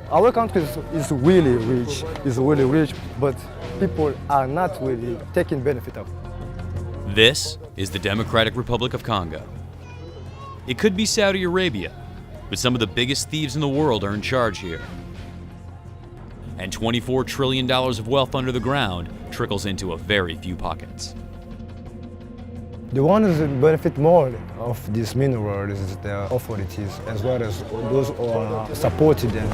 Our country is really rich, but people are not really taking benefit of it. This is the Democratic Republic of Congo. It could be Saudi Arabia, but some of the biggest thieves in the world are in charge here. And $24 trillion of wealth under the ground trickles into a very few pockets. The ones that benefit more of these minerals is the authorities, as well as those who are supporting them.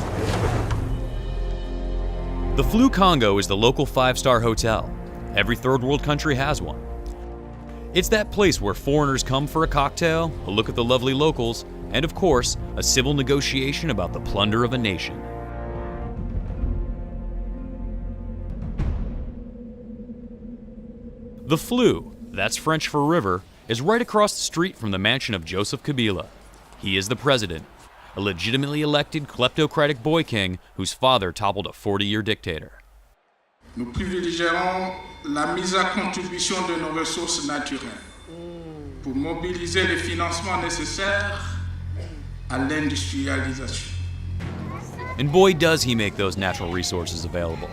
The Flu Congo is the local 5-star hotel. Every third world country has one. It's that place where foreigners come for a cocktail, a look at the lovely locals, and of course, a civil negotiation about the plunder of a nation. The Flu, that's French for river, is right across the street from the mansion of Joseph Kabila. He is the president, a legitimately elected kleptocratic boy king whose father toppled a 40-year dictator. Nous privilégierons la mise à contribution de nos ressources naturelles pour mobiliser les financements nécessaires à l'industrialisation. And boy does he make those natural resources available.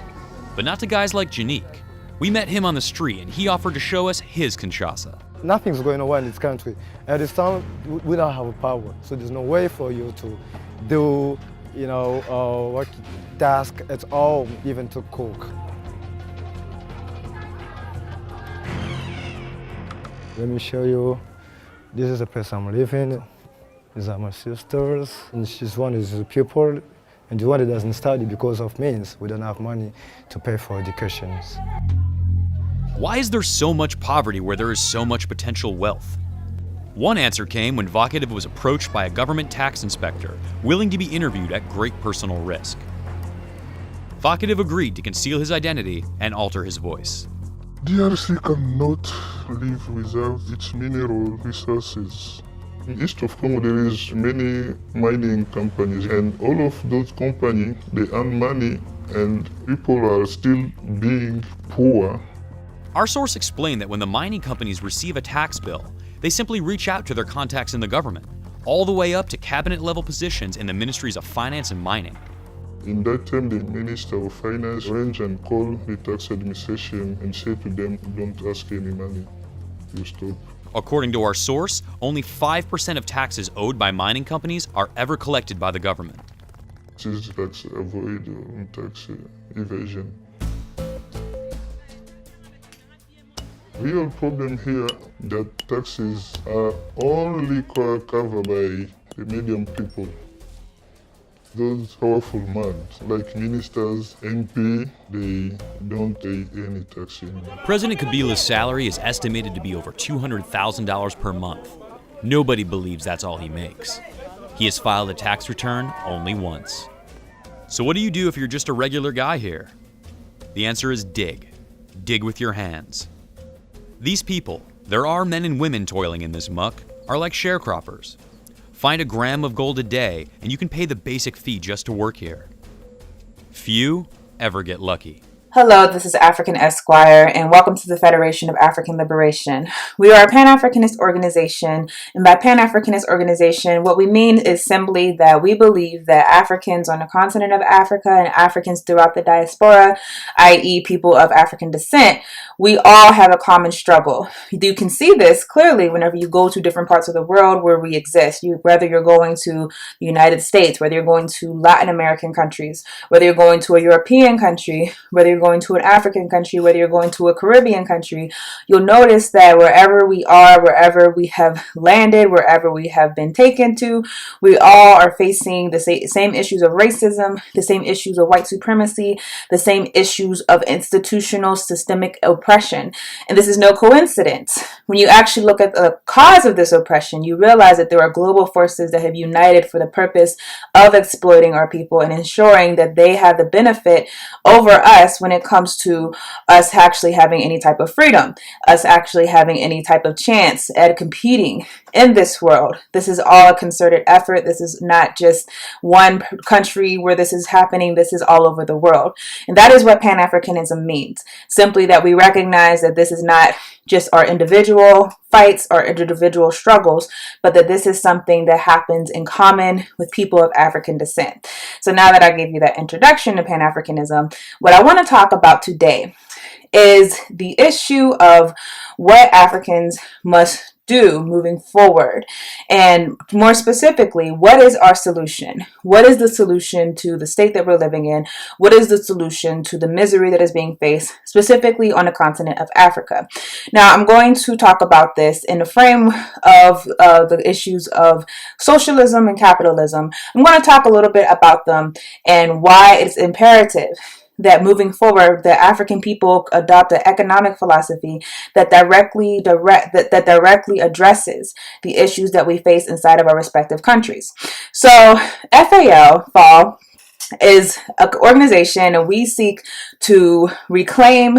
But not to guys like Janique. We met him on the street and he offered to show us his Kinshasa. Nothing's going on in this country. At this time, we don't have power, so there's no way for you to do, work task at all, even to cook. Let me show you. This is the place I'm living. These are my sisters, and she's one is a pupil, and the one that doesn't study because of means. We don't have money to pay for educations. Why is there so much poverty where there is so much potential wealth? One answer came when Vocative was approached by a government tax inspector willing to be interviewed at great personal risk. Vocative agreed to conceal his identity and alter his voice. DRC cannot live without its mineral resources. In east of Congo there is many mining companies, and all of those companies, they earn money and people are still being poor. Our source explained that when the mining companies receive a tax bill, they simply reach out to their contacts in the government, all the way up to cabinet-level positions in the ministries of finance and mining. In that time, the Minister of Finance arranged and called the tax administration and said to them, don't ask any money, you stop. According to our source, only 5% of taxes owed by mining companies are ever collected by the government. This is tax avoid tax evasion. Real problem here that taxes are only covered by the medium people. Those powerful men, like ministers, MP, they don't pay any tax anymore. President Kabila's salary is estimated to be over $200,000 per month. Nobody believes that's all he makes. He has filed a tax return only once. So what do you do if you're just a regular guy here? The answer is dig. Dig with your hands. These people, there are men and women toiling in this muck, are like sharecroppers. Find a gram of gold a day and you can pay the basic fee just to work here. Few ever get lucky. Hello, this is African Esquire, and welcome to the Federation of African Liberation. We are a Pan-Africanist organization, and by Pan-Africanist organization, what we mean is simply that we believe that Africans on the continent of Africa and Africans throughout the diaspora, i.e. people of African descent, we all have a common struggle. You can see this clearly whenever you go to different parts of the world where we exist. Whether you're going to the United States, whether you're going to Latin American countries, whether you're going to a European country, whether you're going to an African country, whether you're going to a Caribbean country, you'll notice that wherever we are, wherever we have landed, wherever we have been taken to, we all are facing the same issues of racism, the same issues of white supremacy, the same issues of institutional systemic oppression. And this is no coincidence. When you actually look at the cause of this oppression, you realize that there are global forces that have united for the purpose of exploiting our people and ensuring that they have the benefit over us when it comes to us actually having any type of freedom, us actually having any type of chance at competing in this world. This is all a concerted effort. This is not just one country where this is happening. This is all over the world. And that is what Pan-Africanism means. Simply that we recognize that this is not just our individual fights or individual struggles, but that this is something that happens in common with people of African descent. So now that I gave you that introduction to Pan-Africanism, what I want to talk about today is the issue of what Africans must do moving forward. And more specifically, what is our solution? What is the solution to the state that we're living in? What is the solution to the misery that is being faced, specifically on the continent of Africa? Now, I'm going to talk about this in the frame of the issues of socialism and capitalism. I'm going to talk a little bit about them and why it's imperative that moving forward, the African people adopt an economic philosophy that directly addresses the issues that we face inside of our respective countries. So FAL is an organization, and we seek to reclaim,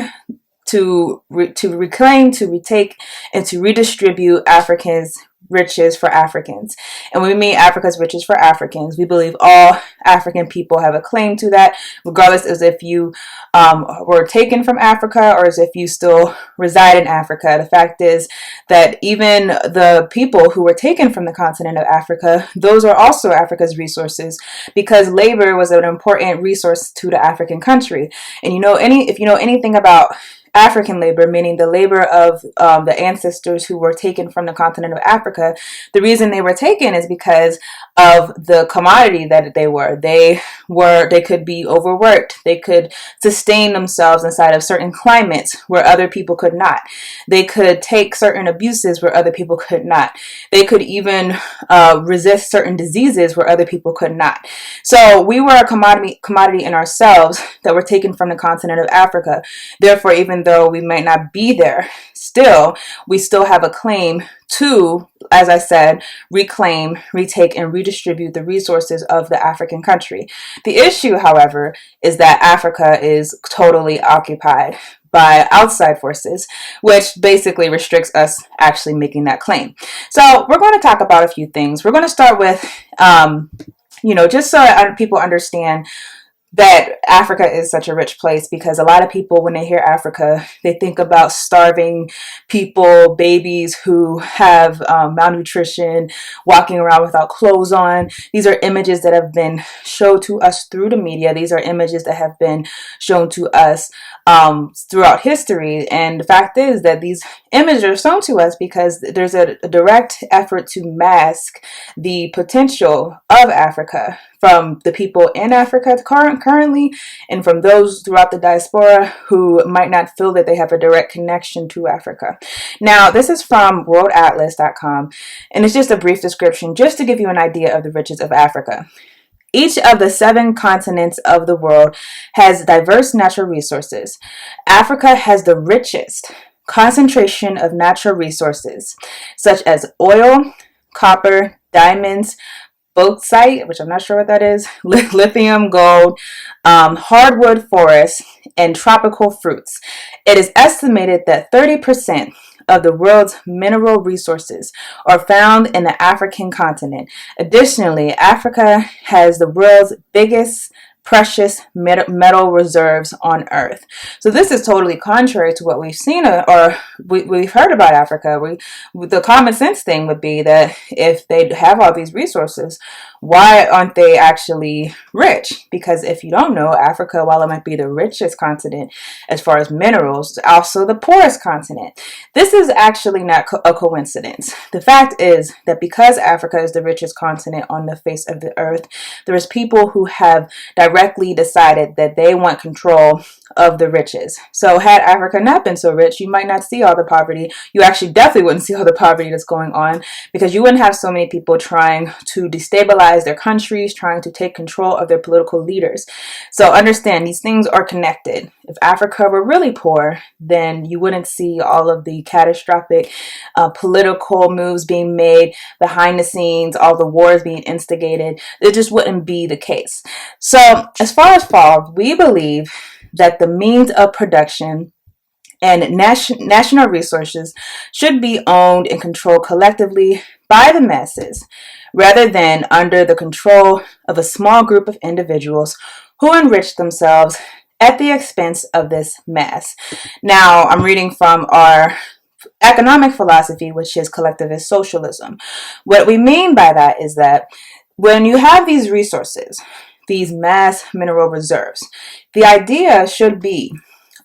to retake, and to redistribute Africans' riches for Africans. And when we mean Africa's riches for Africans, we believe all African people have a claim to that, regardless as if you were taken from Africa or as if you still reside in Africa. The fact is that even the people who were taken from the continent of Africa, those are also Africa's resources, because labor was an important resource to the African country. And if you know anything about African labor, meaning the labor of the ancestors who were taken from the continent of Africa, the reason they were taken is because of the commodity that they were. They could be overworked. They could sustain themselves inside of certain climates where other people could not. They could take certain abuses where other people could not. They could even resist certain diseases where other people could not. So we were a commodity in ourselves that were taken from the continent of Africa. Therefore, even though we might not be there, we still have a claim to, as I said, reclaim, retake, and redistribute the resources of the African country. The issue, however, is that Africa is totally occupied by outside forces, which basically restricts us actually making that claim. So we're going to talk about a few things. We're going to start with, just so people understand that Africa is such a rich place, because a lot of people, when they hear Africa, they think about starving people, babies who have malnutrition, walking around without clothes on. These are images that have been shown to us through the media. These are images that have been shown to us throughout history. And the fact is that these images are shown to us because there's a direct effort to mask the potential of Africa from the people in Africa currently, and from those throughout the diaspora who might not feel that they have a direct connection to Africa. Now, this is from worldatlas.com, and it's just a brief description just to give you an idea of the riches of Africa. Each of the 7 continents of the world has diverse natural resources. Africa has the richest concentration of natural resources, such as oil, copper, diamonds, bauxite, which I'm not sure what that is, lithium, gold, hardwood forests, and tropical fruits. It is estimated that 30% of the world's mineral resources are found in the African continent. Additionally, Africa has the world's biggest precious metal reserves on Earth. So this is totally contrary to what we've seen or we've heard about Africa. The common sense thing would be that if they have all these resources, why aren't they actually rich? Because if you don't know, Africa, while it might be the richest continent as far as minerals, is also the poorest continent. This is actually not a coincidence. The fact is that because Africa is the richest continent on the face of the earth, there is people who have directly decided that they want control of the riches. So had Africa not been so rich, you might not see all the poverty. You actually definitely wouldn't see all the poverty that's going on, because you wouldn't have so many people trying to destabilize their countries, trying to take control of their political leaders. So understand, these things are connected. If Africa were really poor, then you wouldn't see all of the catastrophic political moves being made behind the scenes, all the wars being instigated. It just wouldn't be the case. So as far as FAL, we believe that the means of production and national resources should be owned and controlled collectively by the masses, rather than under the control of a small group of individuals who enrich themselves at the expense of this mass. Now, I'm reading from our economic philosophy, which is collectivist socialism. What we mean by that is that when you have these resources, these mass mineral reserves, the idea should be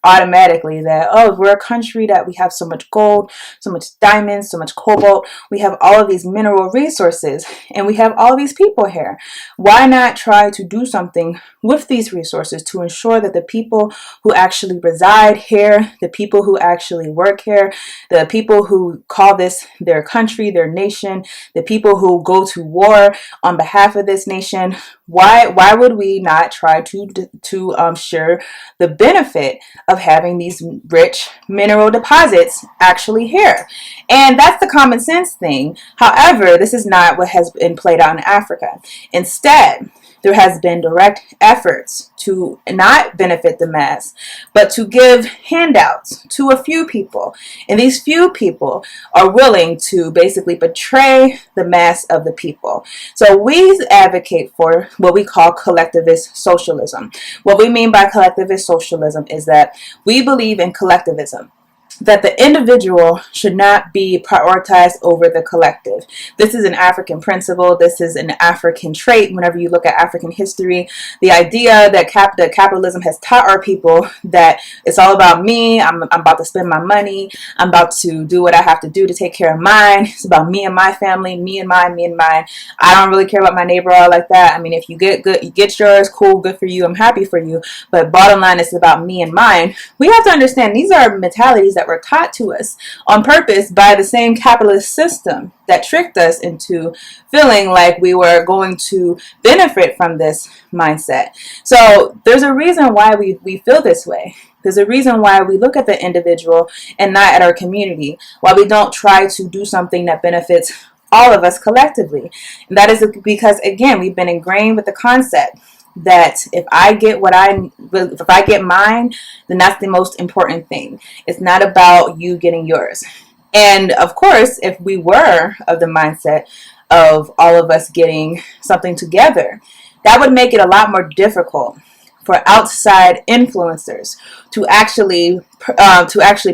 automatically that, oh, we're a country that we have so much gold, so much diamonds, so much cobalt, we have all of these mineral resources, and we have all these people here. Why not try to do something with these resources to ensure that the people who actually reside here, the people who actually work here, the people who call this their country, their nation, the people who go to war on behalf of this nation, why would we not try to share the benefit of having these rich mineral deposits actually here? And that's the common sense thing. However, this is not what has been played out in Africa. Instead, there has been direct efforts to not benefit the mass, but to give handouts to a few people. And these few people are willing to basically betray the mass of the people. So we advocate for what we call collectivist socialism. What we mean by collectivist socialism is that we believe in collectivism, that the individual should not be prioritized over the collective. This is an African principle. This is an African trait. Whenever you look at African history, the idea that capitalism has taught our people that it's all about me. I'm about to spend my money. I'm about to do what I have to do to take care of mine. It's about me and my family, me and mine, me and mine. I don't really care about my neighbor all like that. I mean, if you get good, you get yours, cool, good for you. I'm happy for you. But bottom line, it's about me and mine. We have to understand these are mentalities that were taught to us on purpose by the same capitalist system that tricked us into feeling like we were going to benefit from this mindset. So there's a reason why we feel this way. There's a reason why we look at the individual and not at our community, why we don't try to do something that benefits all of us collectively. And that is because, again, we've been ingrained with the concept that if I get mine, then that's the most important thing. It's not about you getting yours. And of course, if we were of the mindset of all of us getting something together, that would make it a lot more difficult for outside influencers to actually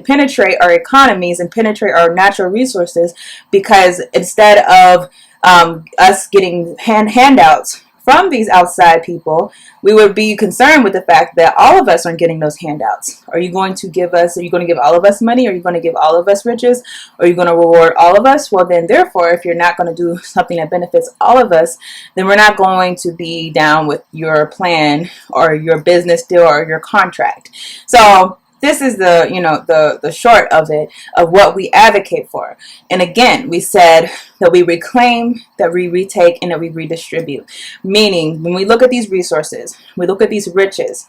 penetrate our economies and penetrate our natural resources, because instead of us getting handouts from these outside people, we would be concerned with the fact that all of us aren't getting those handouts. Are you going to give all of us money? Are you going to give all of us riches? Are you going to reward all of us? Well, then therefore, if you're not going to do something that benefits all of us, then we're not going to be down with your plan or your business deal or your contract. So this is the short of it, of what we advocate for. And again, we said that we reclaim, that we retake, and that we redistribute. Meaning, when we look at these resources, we look at these riches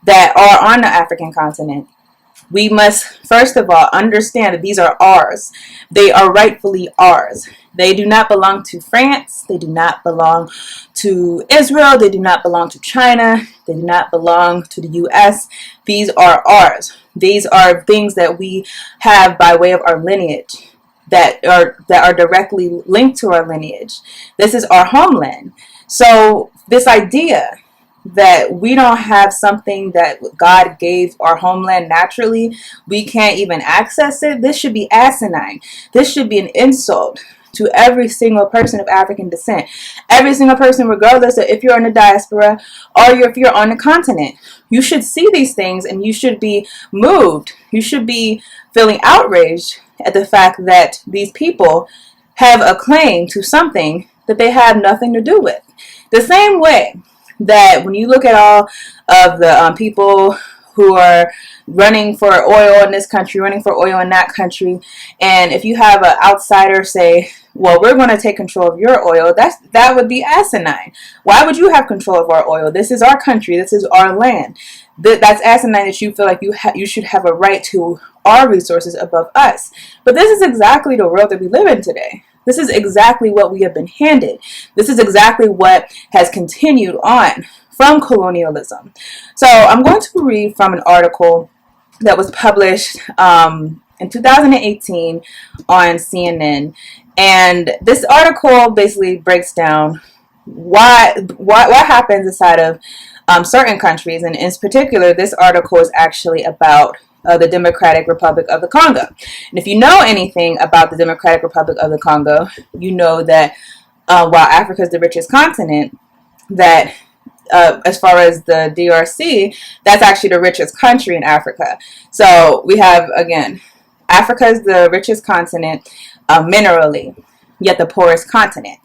that are on the African continent, we must, first of all, understand that these are ours. They are rightfully ours. They do not belong to France. They do not belong to Israel. They do not belong to China. They do not belong to the U.S. These are ours. These are things that we have by way of our lineage, that are directly linked to our lineage. This is our homeland. So this idea that we don't have something that God gave our homeland naturally, we can't even access it, this should be asinine. This should be an insult to every single person of African descent. Every single person, regardless of if you're in the diaspora or if you're on the continent. You should see these things and you should be moved. You should be feeling outraged at the fact that these people have a claim to something that they have nothing to do with. The same way that when you look at all of the people who are running for oil in this country, running for oil in that country, and if you have an outsider say, well, we're going to take control of your oil, that would be asinine. Why would you have control of our oil? This is our country. This is our land. That's asinine that you feel like you should have a right to our resources above us. But this is exactly the world that we live in today. This is exactly what we have been handed. This is exactly what has continued on from colonialism. So I'm going to read from an article that was published in 2018 on CNN. And this article basically breaks down what happens inside of certain countries. And in particular, this article is actually about the Democratic Republic of the Congo. And if you know anything about the Democratic Republic of the Congo, you know that while Africa is the richest continent, that as far as the DRC, that's actually the richest country in Africa. So we have, again, Africa is the richest continent minerally, yet the poorest continent.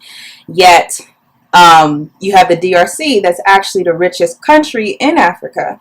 Yet you have the DRC that's actually the richest country in Africa,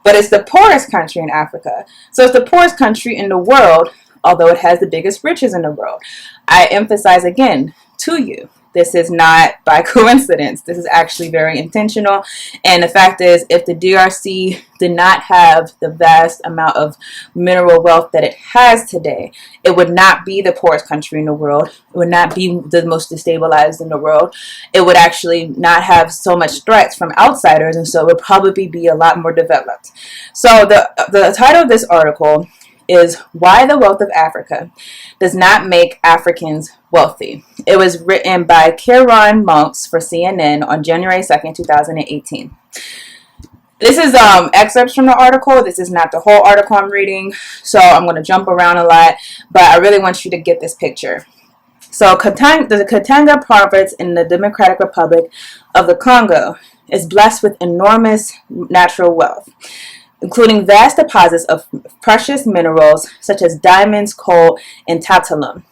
but it's the poorest country in Africa. So it's the poorest country in the world, although it has the biggest riches in the world. I emphasize again to you, this is not by coincidence. This is actually very intentional. And the fact is, if the DRC did not have the vast amount of mineral wealth that it has today, it would not be the poorest country in the world. It would not be the most destabilized in the world. It would actually not have so much threats from outsiders, and so it would probably be a lot more developed. So the title of this article is Why the Wealth of Africa Does Not Make Africans Wealthy. It was written by Kieran Monks for CNN on January 2nd, 2018. This is excerpts from the article. This is not the whole article I'm reading, so I'm going to jump around a lot, but I really want you to get this picture. So the Katanga Portraits in the Democratic Republic of the Congo is blessed with enormous natural wealth, including vast deposits of precious minerals such as diamonds, coal, and tantalum.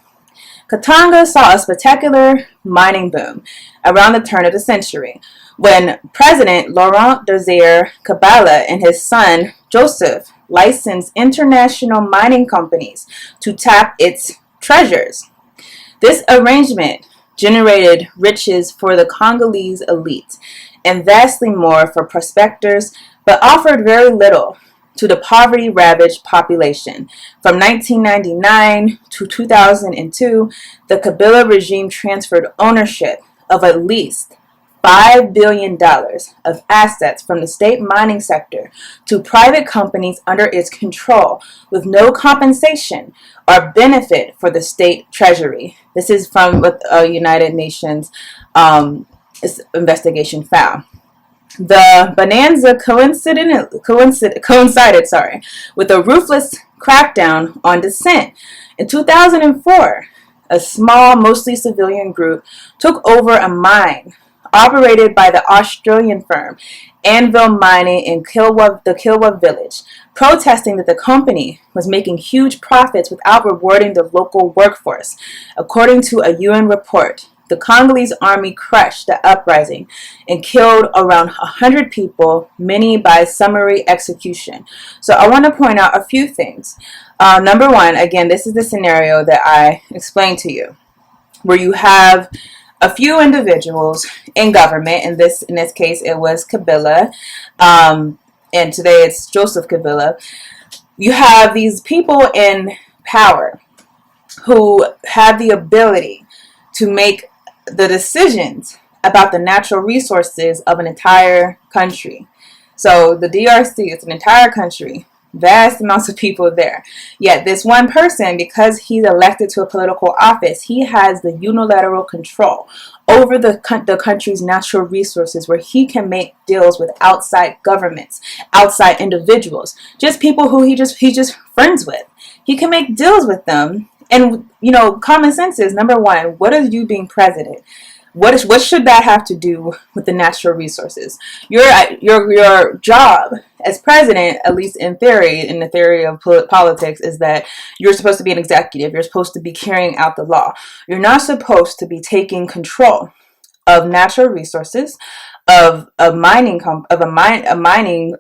Katanga saw a spectacular mining boom around the turn of the century, when President Laurent Desire Kabila and his son Joseph licensed international mining companies to tap its treasures. This arrangement generated riches for the Congolese elite and vastly more for prospectors, but offered very little to the poverty-ravaged population. From 1999 to 2002, the Kabila regime transferred ownership of at least $5 billion of assets from the state mining sector to private companies under its control, with no compensation or benefit for the state treasury. This is from what United Nations investigation found. The bonanza coincided with a ruthless crackdown on dissent. In 2004, a small, mostly civilian group took over a mine operated by the Australian firm Anvil Mining in the Kilwa village, protesting that the company was making huge profits without rewarding the local workforce. According to a UN report, the Congolese army crushed the uprising and killed around 100 people, many by summary execution. So I want to point out a few things. Number one, again, this is the scenario that I explained to you, where you have a few individuals in government. In this case, it was Kabila, and today it's Joseph Kabila. You have these people in power who have the ability to make the decisions about the natural resources of an entire country. So the DRC is an entire country, vast amounts of people there. Yet this one person, because he's elected to a political office, he has the unilateral control over the country's natural resources, where he can make deals with outside governments, outside individuals, just people who he's just friends with. He can make deals with them. And, common sense is, number one, what is you being president? What should that have to do with the natural resources? Your job as president, at least in the theory of politics, is that you're supposed to be an executive. You're supposed to be carrying out the law. You're not supposed to be taking control of natural resources, of a mining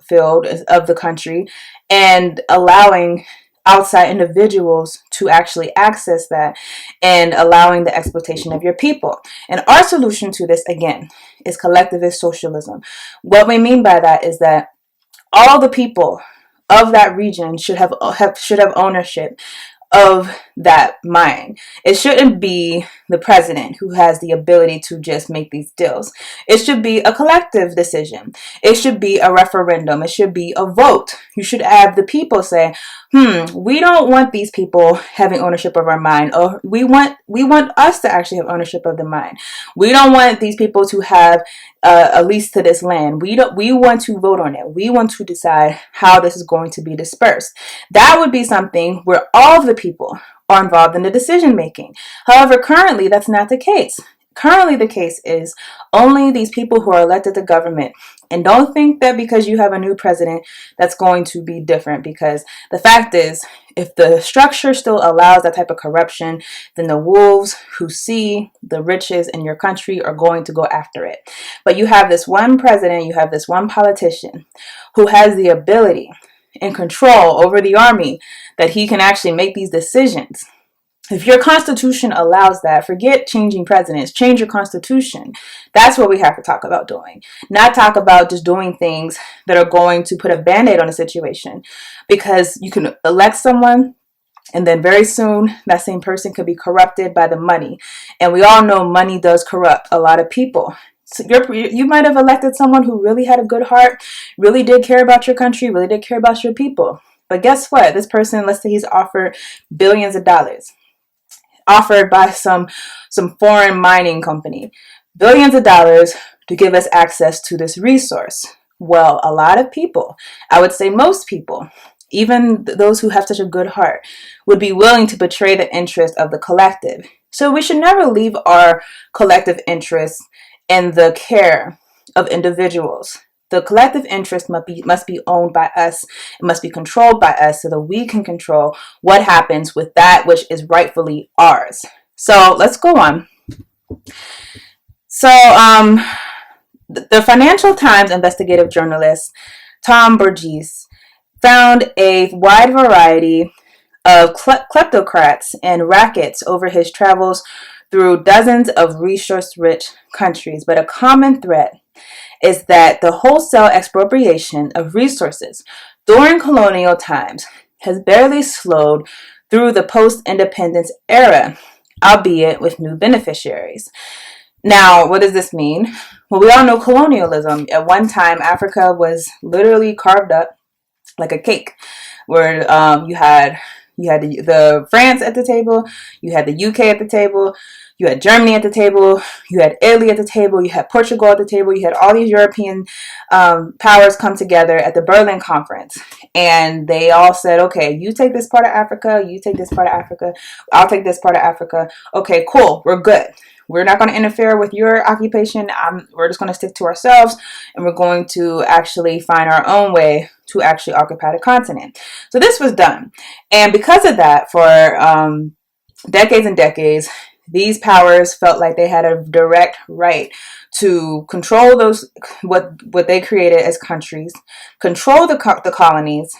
field of the country, and allowing outside individuals to actually access that, and allowing the exploitation of your people. And our solution to this, again, is collectivist socialism. What we mean by that is that all the people of that region should have ownership of that mine. It shouldn't be the president who has the ability to just make these deals. It should be a collective decision. It should be a referendum. It should be a vote. You should have the people say, we don't want these people having ownership of our mind, or we want us to actually have ownership of the mind. We don't want these people to have a lease to this land. We want to vote on it. We want to decide how this is going to be dispersed. That would be something where all of the people are involved in the decision making. However, currently that's not the case. Currently the case is only these people who are elected to government. And don't think that because you have a new president, that's going to be different, because the fact is, if the structure still allows that type of corruption, then the wolves who see the riches in your country are going to go after it. But you have this one president, you have this one politician who has the ability and control over the army that he can actually make these decisions. If your constitution allows that, forget changing presidents, change your constitution. That's what we have to talk about doing. Not talk about just doing things that are going to put a band-aid on a situation. Because you can elect someone, and then very soon that same person could be corrupted by the money. And we all know money does corrupt a lot of people. So you might have elected someone who really had a good heart, really did care about your country, really did care about your people. But guess what? This person, let's say he's offered billions of dollars. Offered by some foreign mining company, billions of dollars to give us access to this resource. Well, a lot of people, I would say most people, even those who have such a good heart, would be willing to betray the interest of the collective. So we should never leave our collective interests in the care of individuals. The collective interest must be owned by us. It must be controlled by us so that we can control what happens with that which is rightfully ours. So let's go on. So the Financial Times investigative journalist Tom Burgess found a wide variety of kleptocrats and rackets over his travels through dozens of resource-rich countries. But a common thread is that the wholesale expropriation of resources during colonial times has barely slowed through the post-independence era, albeit with new beneficiaries. Now, what does this mean? Well, we all know colonialism. At one time, Africa was literally carved up like a cake, where you had the France at the table, you had the UK at the table, you had Germany at the table, you had Italy at the table, you had Portugal at the table, you had all these European powers come together at the Berlin Conference. And they all said, okay, you take this part of Africa, you take this part of Africa, I'll take this part of Africa. Okay, cool, we're good. We're not going to interfere with your occupation. We're just going to stick to ourselves, and we're going to actually find our own way to actually occupy the continent. So this was done. And because of that, for decades and decades, these powers felt like they had a direct right to control those what they created as countries, control the colonies,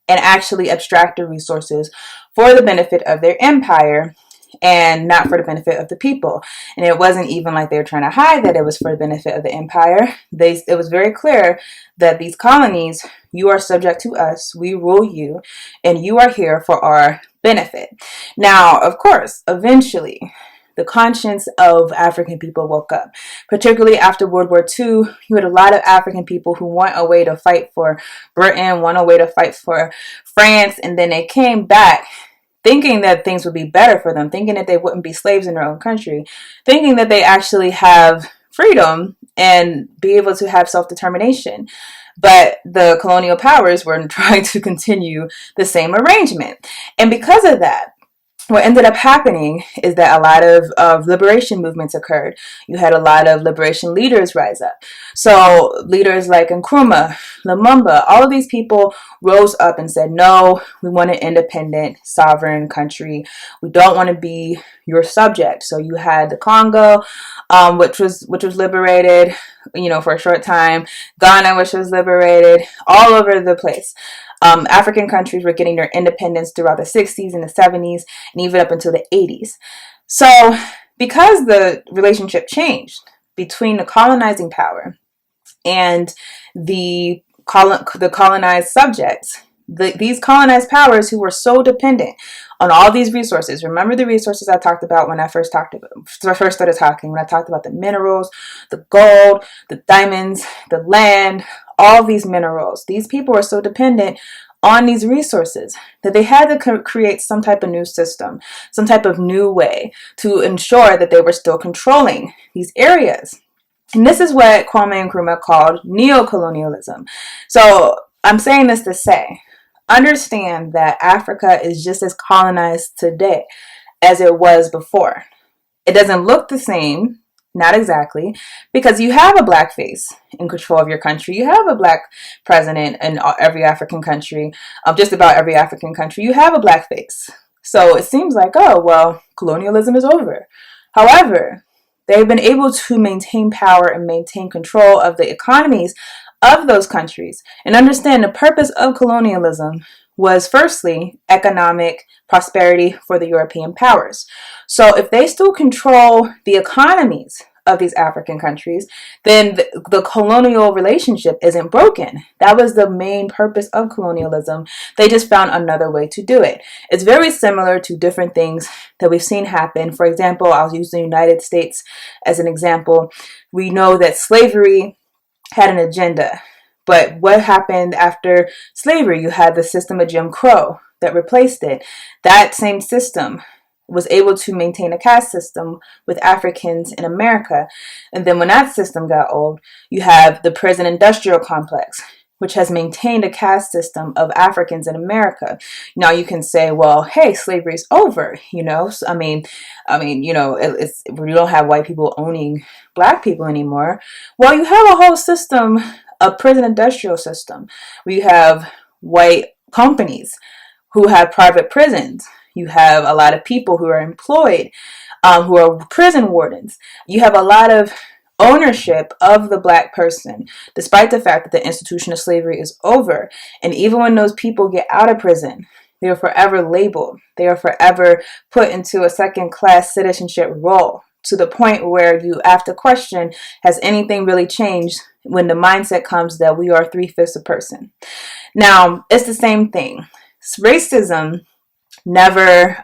and actually abstract the resources for the benefit of their empire and not for the benefit of the people. And it wasn't even like they were trying to hide that it was for the benefit of the empire. It was very clear that these colonies, you are subject to us, we rule you, and you are here for our benefit. Now, of course, eventually, the conscience of African people woke up. Particularly after World War II, you had a lot of African people who went away to fight for Britain, went away to fight for France, and then they came back thinking that things would be better for them, thinking that they wouldn't be slaves in their own country, thinking that they actually have freedom and be able to have self-determination. But the colonial powers were trying to continue the same arrangement. And because of that, what ended up happening is that a lot of liberation movements occurred. You had a lot of liberation leaders rise up. So leaders like Nkrumah, Lumumba, all of these people rose up and said, no, we want an independent, sovereign country. We don't want to be your subject. So you had the Congo, which was liberated, for a short time. Ghana, which was liberated, all over the place. African countries were getting their independence throughout the 60s and the 70s and even up until the 80s. So because the relationship changed between the colonizing power and the colonized subjects, these colonized powers who were so dependent on all these resources. Remember the resources I talked about when I first started talking, when I talked about the minerals, the gold, the diamonds, the land, all these minerals. These people are so dependent on these resources that they had to create some type of new system, some type of new way to ensure that they were still controlling these areas. And this is what Kwame Nkrumah called neocolonialism. So I'm saying this to say, understand that Africa is just as colonized today as it was before. It doesn't look the same, not exactly, because you have a black face in control of your country. You have a black president in every African country, just about every African country. You have a black face. So it seems like, oh, well, colonialism is over. However, they've been able to maintain power and maintain control of the economies of those countries. And understand the purpose of colonialism was firstly economic prosperity for the European powers. So if they still control the economies of these African countries, then the colonial relationship isn't broken. That was the main purpose of colonialism. They just found another way to do it. It's very similar to different things that we've seen happen. For example, I'll use the United States as an example. We know that slavery had an agenda. But what happened after slavery? You had the system of Jim Crow that replaced it. That same system was able to maintain a caste system with Africans in America. And then when that system got old, you have the prison industrial complex, which has maintained a caste system of Africans in America. Now you can say, well, hey, slavery is over, you know? So, I mean, you know, we don't have white people owning black people anymore. Well, you have a whole system, a prison industrial system, where you have white companies who have private prisons. You have a lot of people who are employed, who are prison wardens. You have a lot of ownership of the black person, despite the fact that the institution of slavery is over. And even when those people get out of prison, they are forever labeled. They are forever put into a second-class citizenship role, to the point where you have to question, has anything really changed when the mindset comes that we are 3/5 a person? Now, it's the same thing. Racism never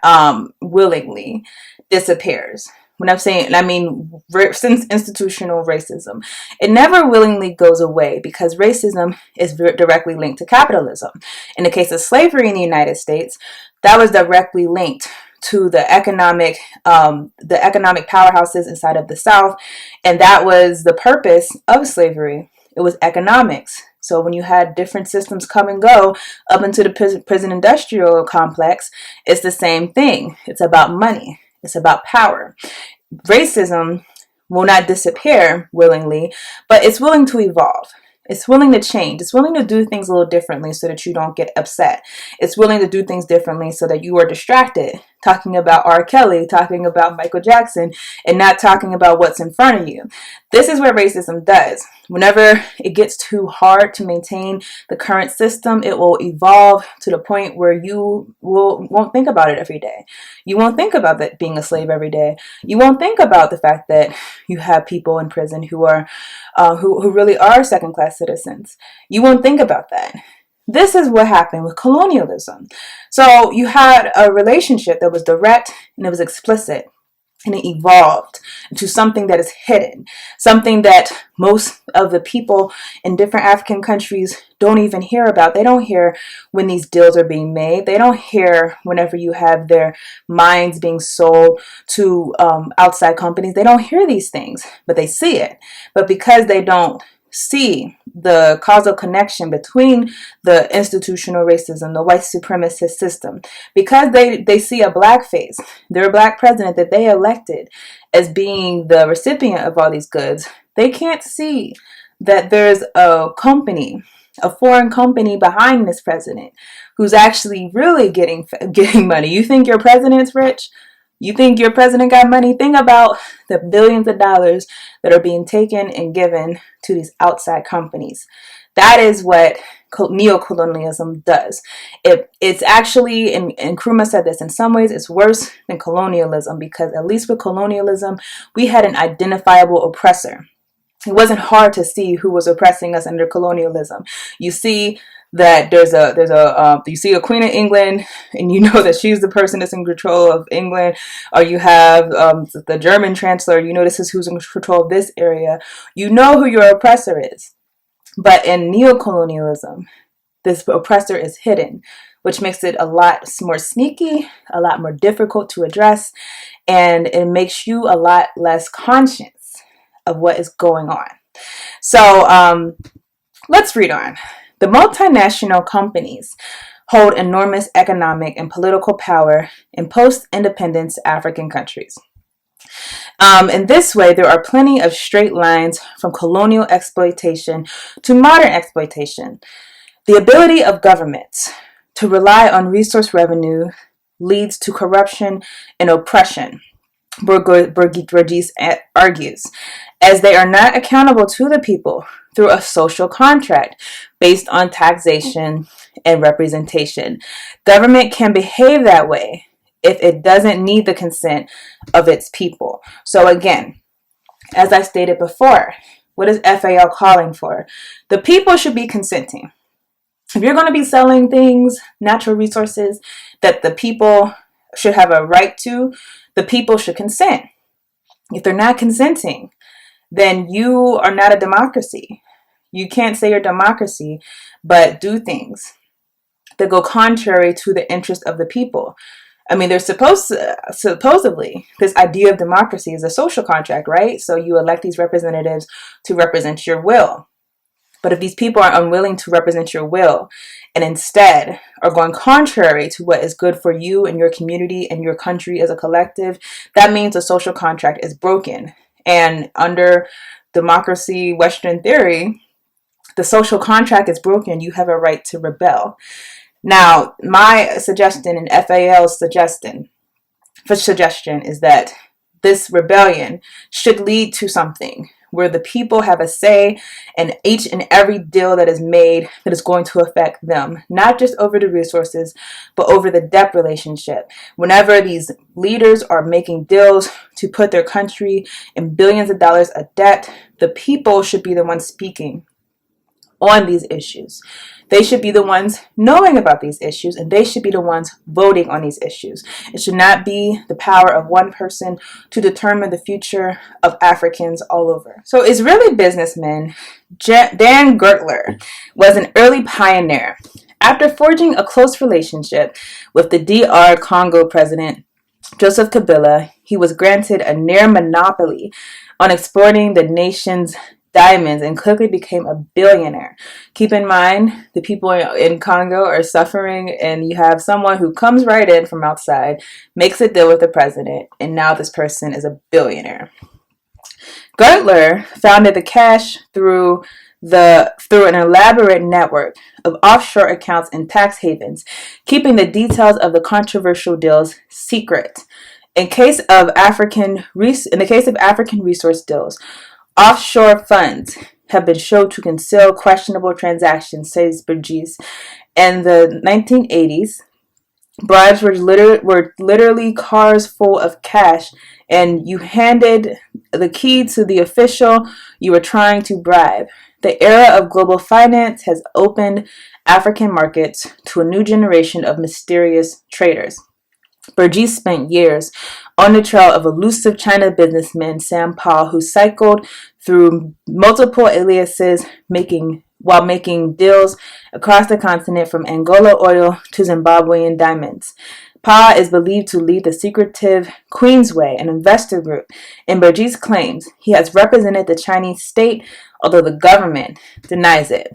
willingly disappears. When I'm saying, I mean, since institutional racism, it never willingly goes away because racism is directly linked to capitalism. In the case of slavery in the United States, that was directly linked to the economic powerhouses inside of the South, and that was the purpose of slavery. It was economics. So when you had different systems come and go up into the prison industrial complex, it's the same thing. It's about money. It's about power. Racism will not disappear willingly, but it's willing to evolve. It's willing to change. It's willing to do things a little differently so that you don't get upset. It's willing to do things differently so that you are distracted, talking about R. Kelly, talking about Michael Jackson, and not talking about what's in front of you. This is what racism does. Whenever it gets too hard to maintain the current system, it will evolve to the point where you won't think about it every day. You won't think about that being a slave every day. You won't think about the fact that you have people in prison who are who really are second-class citizens. You won't think about that. This is what happened with colonialism. So you had a relationship that was direct and it was explicit. And it evolved into something that is hidden, something that most of the people in different African countries don't even hear about. They don't hear when these deals are being made. They don't hear whenever you have their mines being sold to outside companies. They don't hear these things, but they see it. But because they don't see the causal connection between the institutional racism, the white supremacist system, because they see a black face, their black president that they elected as being the recipient of all these goods, they can't see that there's a company, a foreign company behind this president who's actually really getting money. You think your president's rich? You think your president got money? Think about the billions of dollars that are being taken and given to these outside companies. That is what neocolonialism does. It's actually, and Nkrumah said this, in some ways it's worse than colonialism, because at least with colonialism, we had an identifiable oppressor. It wasn't hard to see who was oppressing us under colonialism. You see that you see a queen of England, and you know that she's the person that's in control of England, or you have the German chancellor, you know this is who's in control of this area. You know who your oppressor is. But in neocolonialism, this oppressor is hidden, which makes it a lot more sneaky, a lot more difficult to address, and it makes you a lot less conscious of what is going on. So let's read on. The multinational companies hold enormous economic and political power in post-independence African countries. In this way, there are plenty of straight lines from colonial exploitation to modern exploitation. The ability of governments to rely on resource revenue leads to corruption and oppression, Borges argues, as they are not accountable to the people through a social contract based on taxation and representation. Government can behave that way if it doesn't need the consent of its people. So again, as I stated before, what is FAL calling for? The people should be consenting. If you're going to be selling things, natural resources that the people should have a right to, the people should consent. If they're not consenting, then you are not a democracy. You can't say you're a democracy, but do things that go contrary to the interest of the people. I mean, there's supposedly this idea of democracy is a social contract, right? So you elect these representatives to represent your will. But if these people are unwilling to represent your will and instead are going contrary to what is good for you and your community and your country as a collective, that means the social contract is broken. And under democracy, Western theory, the social contract is broken. You have a right to rebel. Now, my suggestion and FAL's suggestion is that this rebellion should lead to something where the people have a say in each and every deal that is made that is going to affect them, not just over the resources, but over the debt relationship. Whenever these leaders are making deals to put their country in billions of dollars of debt, the people should be the ones speaking on these issues. They should be the ones knowing about these issues, and they should be the ones voting on these issues. It should not be the power of one person to determine the future of Africans all over. So Israeli businessman Dan Gertler was an early pioneer. After forging a close relationship with the DR Congo president Joseph Kabila, he was granted a near monopoly on exporting the nation's diamonds and quickly became a billionaire. Keep in mind, the people in Congo are suffering, and you have someone who comes right in from outside, makes a deal with the president, and now this person is a billionaire. Gertler founded the cash through an elaborate network of offshore accounts and tax havens, keeping the details of the controversial deals secret. In the case of African resource deals, offshore funds have been shown to conceal questionable transactions, says Burgess. In the 1980s, bribes were literally cars full of cash, and you handed the key to the official you were trying to bribe. The era of global finance has opened African markets to a new generation of mysterious traders. Burgess spent years on the trail of elusive China businessman Sam Paul, who cycled through multiple aliases while making deals across the continent from Angola oil to Zimbabwean diamonds. Pa is believed to lead the secretive Queensway, an investor group, and Burgess claims he has represented the Chinese state, although the government denies it.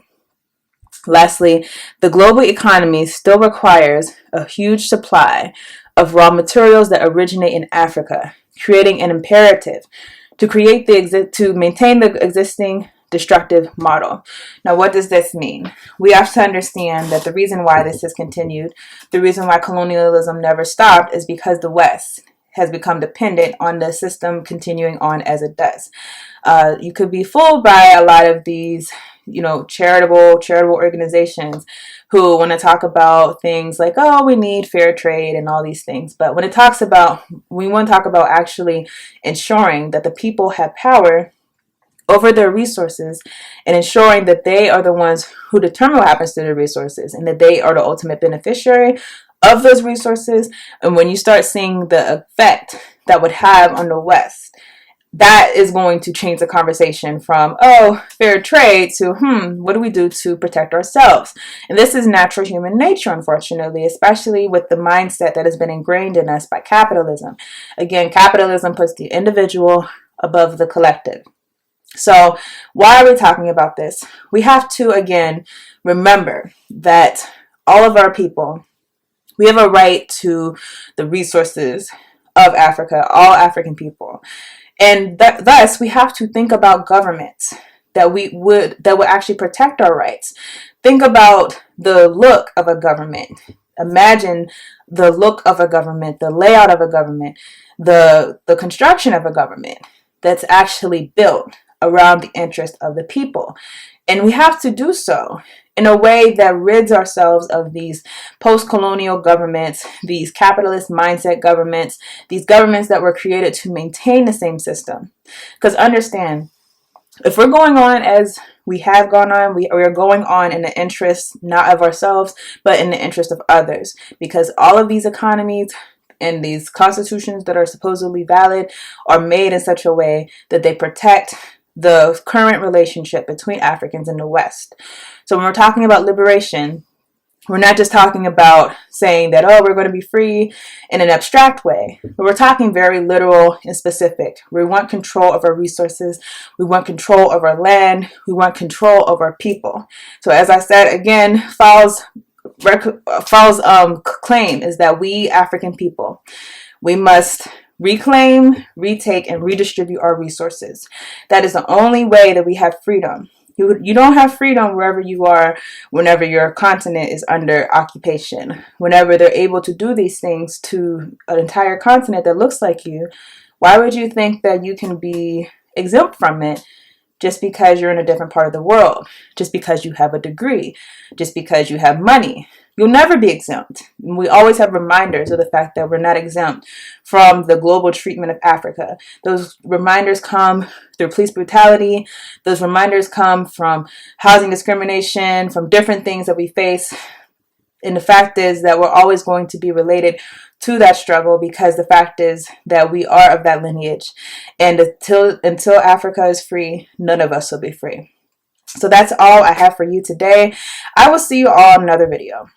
Lastly, the global economy still requires a huge supply of raw materials that originate in Africa, creating an imperative to maintain the existing destructive model. Now, what does this mean? We have to understand that the reason why this has continued, the reason why colonialism never stopped, is because the West has become dependent on the system continuing on as it does. You could be fooled by a lot of these, charitable organizations who want to talk about things like, oh, we need fair trade and all these things. But when we want to talk about actually ensuring that the people have power over their resources and ensuring that they are the ones who determine what happens to their resources and that they are the ultimate beneficiary of those resources. And when you start seeing the effect that would have on the West, that is going to change the conversation from, oh, fair trade to, what do we do to protect ourselves? And this is natural human nature, unfortunately, especially with the mindset that has been ingrained in us by capitalism. Again, capitalism puts the individual above the collective. So why are we talking about this? We have to, again, remember that all of our people, we have a right to the resources of Africa, all African people. And thus, we have to think about governments that would actually protect our rights. Think about the look of a government. Imagine the look of a government, the layout of a government, the construction of a government that's actually built around the interest of the people. And we have to do so in a way that rids ourselves of these post-colonial governments, these capitalist mindset governments, these governments that were created to maintain the same system. Because understand, if we're going on as we have gone on, we are going on in the interest not of ourselves, but in the interest of others. Because all of these economies and these constitutions that are supposedly valid are made in such a way that they protect the current relationship between Africans and the West. So when we're talking about liberation, we're not just talking about saying that, oh, we're going to be free in an abstract way, but we're talking very literal and specific. We want control of our resources. We want control of our land. We want control of our people. So as I said, again, FAL's claim is that we African people, we must reclaim, retake, and redistribute our resources. That is the only way that we have freedom. You don't have freedom wherever you are, whenever your continent is under occupation. Whenever they're able to do these things to an entire continent that looks like you, why would you think that you can be exempt from it just because you're in a different part of the world, just because you have a degree, just because you have money? You'll never be exempt. We always have reminders of the fact that we're not exempt from the global treatment of Africa. Those reminders come through police brutality. Those reminders come from housing discrimination, from different things that we face. And the fact is that we're always going to be related to that struggle because the fact is that we are of that lineage. And until Africa is free, none of us will be free. So that's all I have for you today. I will see you all in another video.